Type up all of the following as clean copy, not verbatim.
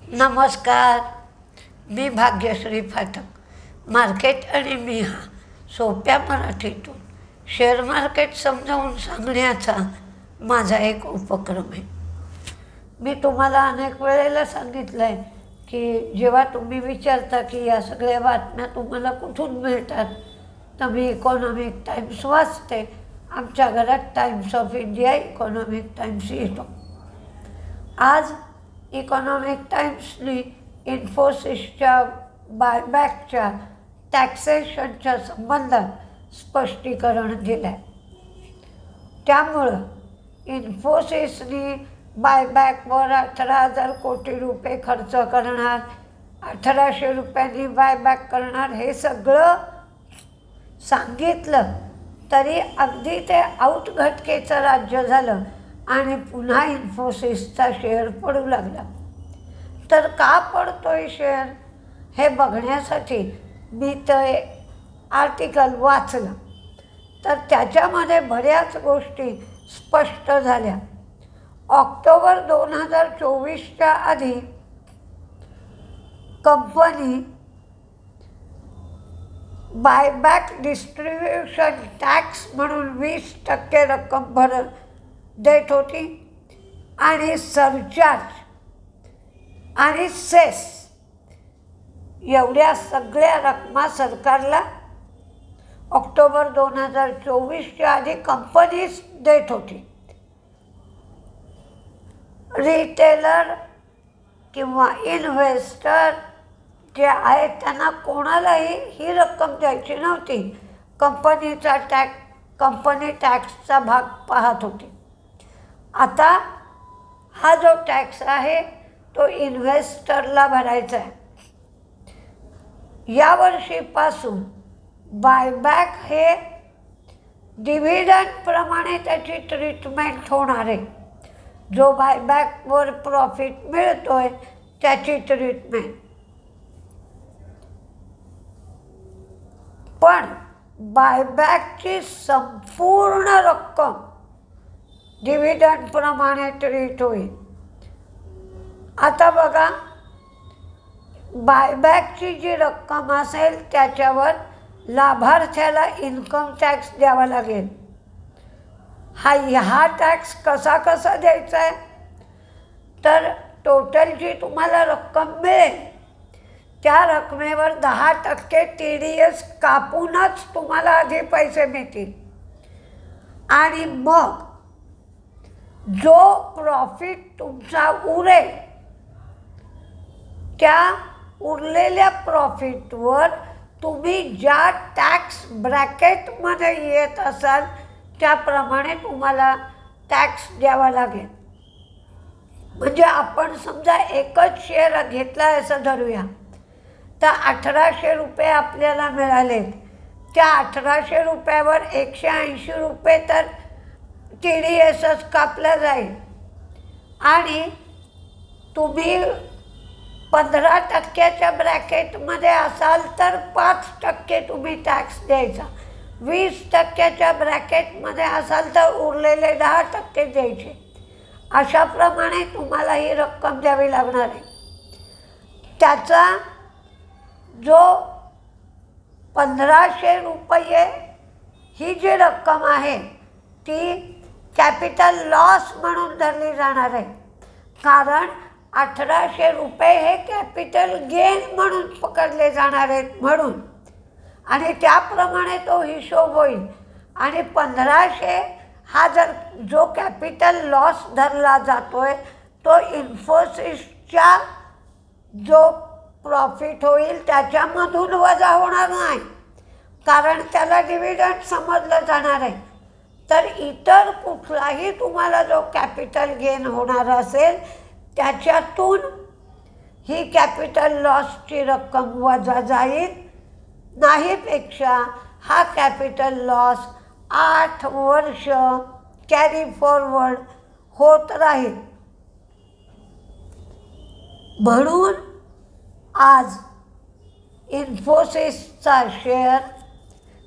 नमस्कार, मी भाग्यश्री फाटक. मार्केट आणि मी हा सोप्या मराठीतून शेअर मार्केट समजावून सांगण्याचा माझा एक उपक्रम आहे. मी तुम्हाला अनेक वेळेला सांगितलं आहे की जेव्हा तुम्ही विचारता की या सगळ्या बातम्या तुम्हाला कुठून मिळतात, तर मी इकॉनॉमिक टाइम्स वाचते. आमच्या घरात times of India, economic times येतो. आज इकॉनॉमिक टाइम्सनी इन्फोसिसच्या बायबॅकच्या टॅक्सेशनच्या संबंधात स्पष्टीकरण दिलं आहे. त्यामुळं इन्फोसिसनी बायबॅकवर 18,000 कोटी रुपये खर्च करणार, 1,800 रुपयांनी बायबॅक करणार, हे सगळं सांगितलं तरी अगदी ते आउटघटकेचं राज्य झालं आणि पुन्हा इन्फोसिसचा शेअर पडू लागला. तर का पडतोय शेअर हे बघण्यासाठी मी ते आर्टिकल वाचलं, तर त्याच्यामध्ये बऱ्याच गोष्टी स्पष्ट झाल्या. ऑक्टोबर 2024च्या आधी कंपनी बायबॅक डिस्ट्रीब्युशन टॅक्स म्हणून 20% रक्कम देत होती आणि सरचार्ज आणि सेस एवढ्या सगळ्या रकमा सरकारला ऑक्टोबर 2024च्या आधी कंपनीच देत होती. रिटेलर किंवा इन्व्हेस्टर जे आहेत त्यांना कोणालाही ही रक्कम द्यायची नव्हती. कंपनी टॅक्सचा भाग पाहत होती. आता हा जो टॅक्स आहे तो इन्व्हेस्टरला भरायचा आहे. यावर्षीपासून बायबॅक हे डिव्हिडंडप्रमाणे त्याची ट्रीटमेंट होणार आहे. जो बायबॅकवर प्रॉफिट मिळतो आहे त्याची ट्रीटमेंट. पण बायबॅकची संपूर्ण रक्कम डिव्हिडंडप्रमाणे ट्रीट होईल. आता बघा, बायबॅकची जी रक्कम असेल त्याच्यावर लाभार्थ्याला इन्कम टॅक्स द्यावा लागेल. हा टॅक्स कसा द्यायचा आहे, तर टोटल जी तुम्हाला रक्कम मिळेल त्या रकमेवर 10% TDS कापूनच तुम्हाला आधी पैसे मिळतील आणि मग जो प्रॉफिट तुमचा उरेल त्या उरलेल्या प्रॉफिटवर तुम्ही ज्या टॅक्स ब्रॅकेटमध्ये येत असाल त्याप्रमाणे तुम्हाला टॅक्स द्यावा लागेल. म्हणजे आपण समजा एकच शेअर घेतला असं धरूया, तर 1,800 रुपये आपल्याला मिळाले. त्या 1,800 रुपयावर 180 रुपये तर TDSच कापला जाईल आणि तुम्ही 15%च्या ब्रॅकेटमध्ये असाल तर 5% तुम्ही टॅक्स द्यायचा. 20%च्या ब्रॅकेटमध्ये असाल तर उरलेले 10% द्यायचे. अशाप्रमाणे तुम्हाला ही रक्कम द्यावी लागणार आहे. त्याचा जो 1,500 रुपये ही जी रक्कम आहे ती कॅपिटल लॉस म्हणून धरली जाणार आहे, कारण 1,800 रुपये हे कॅपिटल गेन म्हणून पकडले जाणार आहेत म्हणून, आणि त्याप्रमाणे तो हिशोब होईल. आणि 1,500 हा जर जो कॅपिटल लॉस धरला जातोय तो इन्फोसिसच्या जो प्रॉफिट होईल त्याच्यामधून वजा होणार नाही, कारण त्याला डिव्हिडंड समजलं जाणार आहे. तर इतर कुठलाही तुम्हाला जो कॅपिटल गेन होणार असेल त्याच्यातून ही कॅपिटल लॉसची रक्कम वजा जाईल. नाहीपेक्षा हा कॅपिटल लॉस 8 वर्ष कॅरी फॉरवर्ड होत राहील. म्हणून आज इन्फोसिसचा शेअर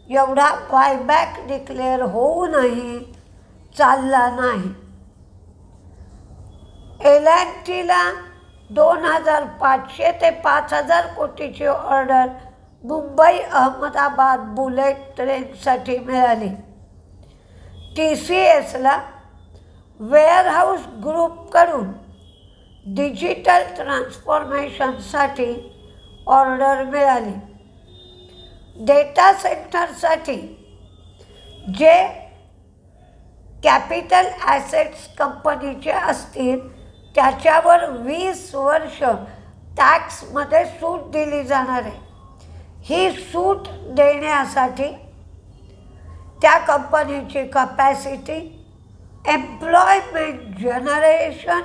एवढा बायबॅक डिक्लेअर होऊनही चालला नाही. L&Tला 2,500 ते 5,000 कोटीची ऑर्डर मुंबई अहमदाबाद बुलेट ट्रेनसाठी मिळाली. TCSला वेअरहाऊस ग्रुपकडून डिजिटल ट्रान्सफॉर्मेशनसाठी ऑर्डर मिळाली. डेटा सेंटरसाठी जे कॅपिटल ॲसेट्स कंपनीचे असतील त्याच्यावर 20 वर्ष टॅक्समध्ये सूट दिली जाणार आहे. ही सूट देण्यासाठी त्या कंपनीची कपॅसिटी, एम्प्लॉयमेंट जनरेशन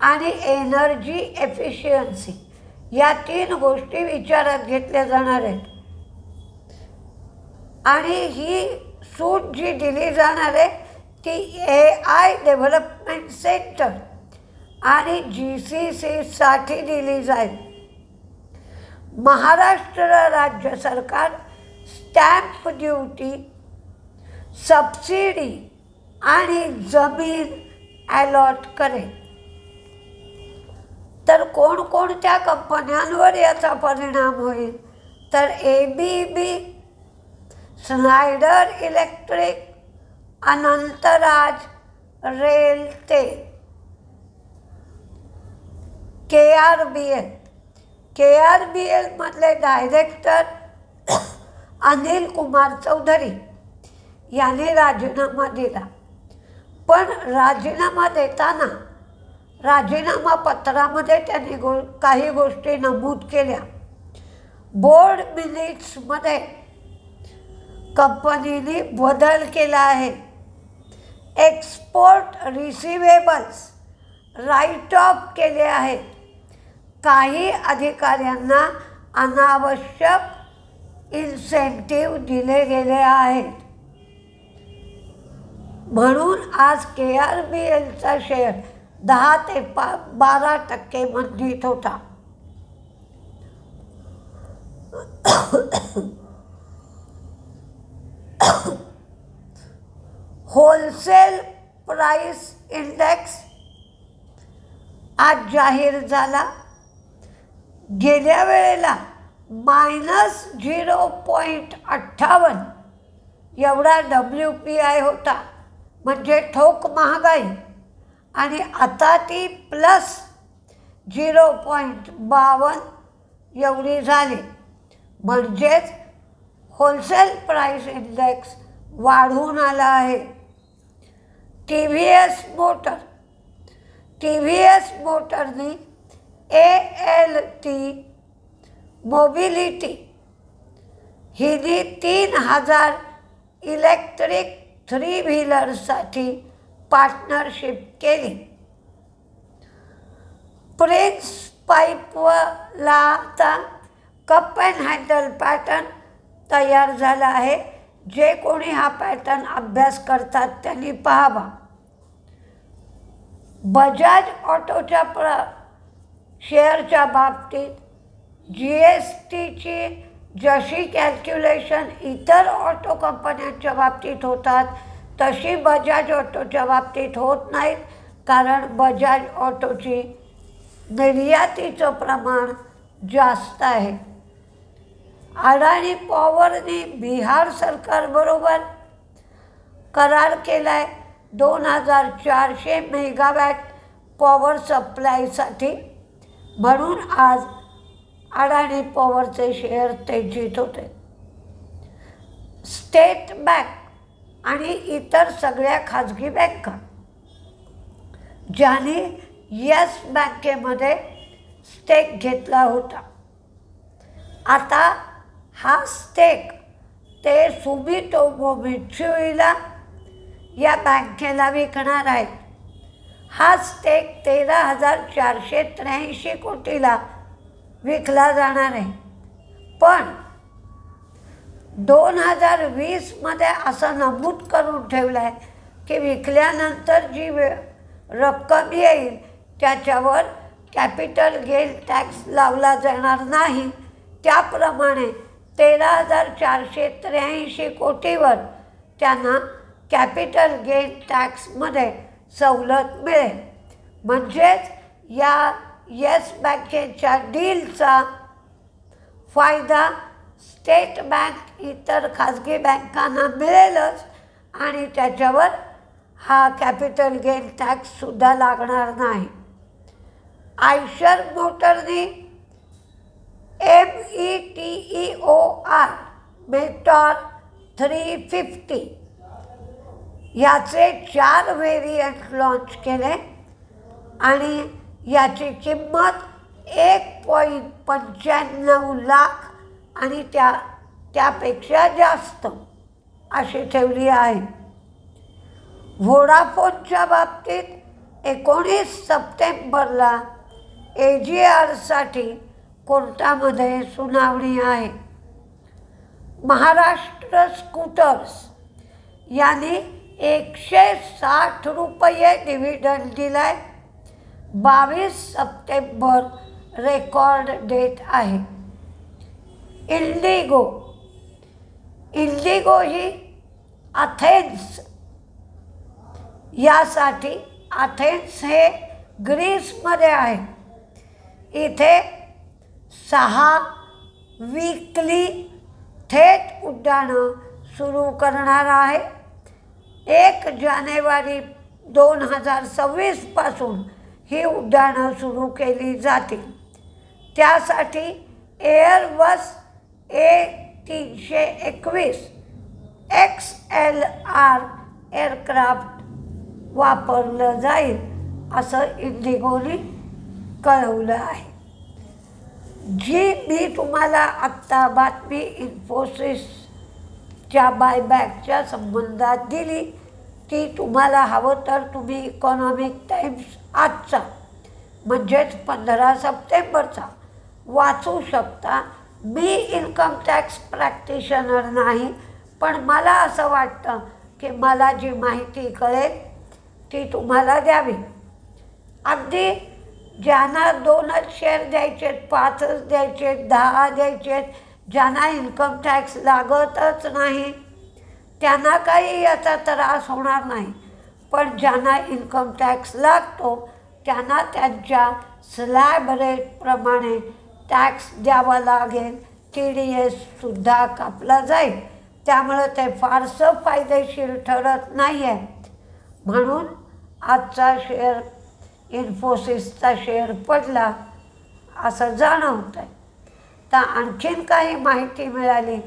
आणि एनर्जी एफिशियन्सी या 3 गोष्टी विचारात घेतल्या जाणार आहेत. आणि ही सूट जी दिली जाणार आहे ती AI डेव्हलपमेंट सेंटर आणि GCCसाठी दिली जाईल. महाराष्ट्र राज्य सरकार स्टॅम्प ड्युटी, सबसिडी आणि जमीन अलॉट करेल. तर कोणकोणत्या कंपन्यांवर याचा परिणाम होईल तर ABB, Schneider electric, Anantraj रेलते, KRBL मधले डायरेक्टर अनिल कुमार चौधरी यांनी राजीनामा दिला. पण राजीनामा देताना राजीनामा पत्रामध्ये त्यांनी काही गोष्टी नमूद केल्या. बोर्ड मिनिट्समध्ये कंपनीने बदल केला आहे. एक्सपोर्ट रिसिवेबल्स राईट ऑफ केले आहेत. काही अधिकाऱ्यांना अनावश्यक इन्सेंटिव्ह दिले गेले आहेत. म्हणून आज KRBLचा शेअर 10 ते 12% मंदीत होता. होलसेल प्राइस इंडेक्स आज जाहीर झाला. गेल्या वेळेला -0.58 एवढा WPI होता, म्हणजे ठोक महागाई, आणि आता ती +0.52 एवढी झाली. म्हणजेच होलसेल प्राइस इंडेक्स वाढून आला आहे. TVS मोटरनी ALT मोबिलिटी हिने 3,000 इलेक्ट्रिक 3 व्हीलरसाठी पार्टनरशिप केली. प्रिन्स पाईपला आता कप अँड हँडल पॅटर्न तयार झाला आहे. जे कोणी हा पॅटर्न अभ्यास करतात त्यांनी पाहावा. बजाज ऑटोच्या शेअरच्या बाबतीत GSTची जशी कॅल्क्युलेशन इतर ऑटो कंपन्यांच्या बाबतीत होतात तशी बजाज ऑटोच्या बाबतीत होत नाहीत. कारण बजाज ऑटोची निर्यातीचं प्रमाण जास्त आहे. अडाणी पॉवरने बिहार सरकारबरोबर करार केला आहे 2,400 मेगावॅट पॉवर सप्लायसाठी. म्हणून आज अडाणी पॉवरचे शेअर तेजीत होते. स्टेट बँक आणि इतर सगळ्या खाजगी बँका ज्यांनी येस बँकेमध्ये स्टेक घेतला होता, आता हा स्टेक ते सुमिटोमो मित्सुईला या बँकेला विकणार आहेत. हा स्टेक 13,483 कोटीला विकला जाणार आहे. पण 2020मध्ये असं नमूद करून ठेवलं आहे की विकल्यानंतर जी रक्कम येईल त्याच्यावर कॅपिटल गेन टॅक्स लावला जाणार नाही. त्याप्रमाणे 13,483 कोटीवर त्यांना कॅपिटल गेन टॅक्समध्ये सवलत मिळेल. म्हणजेच या येस बँकेच्या डीलचा फायदा स्टेट बँक इतर खाजगी बँकांना मिळेलच आणि त्याच्यावर हा कॅपिटल गेन टॅक्ससुद्धा लागणार नाही. आयशर मोटरने METEOR मेटॉर 350 याचे 4 व्हेरियंट लॉन्च केले आणि याची किंमत 1.95 लाख आणि त्यापेक्षा जास्त अशी ठेवली आहे. व्होडाफोनच्या बाबतीत 19 सप्टेंबरला AGRसाठी कोर्टामध्ये सुनावणी आहे. महाराष्ट्र स्कूटर्स यांनी 160 रुपये डिव्हिडंड दिलाय. 22 सप्टेंबर रेकॉर्ड डेट आहे. इंडिगो ही अथेन्स यासाठी, अथेन्स हे ग्रीसमध्ये आहे, इथे 6 वीकली थेट उड्डाणं सुरू करणार आहे. 1 जानेवारी 2026 पासून ही उड्डाणं सुरू केली जातील. त्यासाठी एअरबस A321 XLR एअरक्राफ्ट वापरलं जाईल असं इंडिगोने कळवलं आहे. जी मी तुम्हाला आत्ता बातमी इन्फोसिसच्या बायबॅकच्या संबंधात दिली ती तुम्हाला हवं तर तुम्ही इकॉनॉमिक टाइम्स आजचा म्हणजेच 15 सप्टेंबरचा वाचू शकता. मी इन्कम टॅक्स प्रॅक्टिशनर नाही, पण मला असं वाटतं की मला जी माहिती कळेल ती तुम्हाला द्यावी. अगदी ज्यांना 2च शेअर द्यायचे, 5च द्यायचे, 10 द्यायचे, ज्यांना इन्कम टॅक्स लागतच नाही त्यांना काही याचा त्रास होणार नाही. पण ज्यांना इन्कम टॅक्स लागतो त्यांना त्यांच्या स्लॅब रेटप्रमाणे टॅक्स द्यावा लागेल. TDSसुद्धा कापला जाईल. त्यामुळे ते फारसं फायदेशीर ठरत नाही आहे. म्हणून आजचा शेअर इन्फोसिसचा शेअर पडला असं जाणवतं आहे. तर आणखीन काही माहिती मिळाली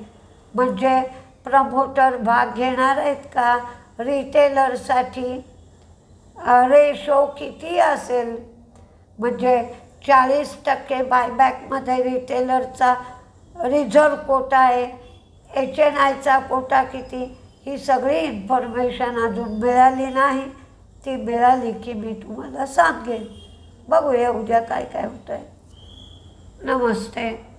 म्हणजे प्रमोटर भाग घेणार आहेत का, रिटेलरसाठी रेशो किती असेल, म्हणजे 40% बायबॅकमध्ये रिटेलरचा रिझर्व कोटा आहे, HNIचा कोटा किती, ही सगळी इन्फॉर्मेशन अजून मिळाली नाही. ती मिळाली की मी तुम्हाला सांगेन. बघूया उद्या काय काय होतं आहे. नमस्ते.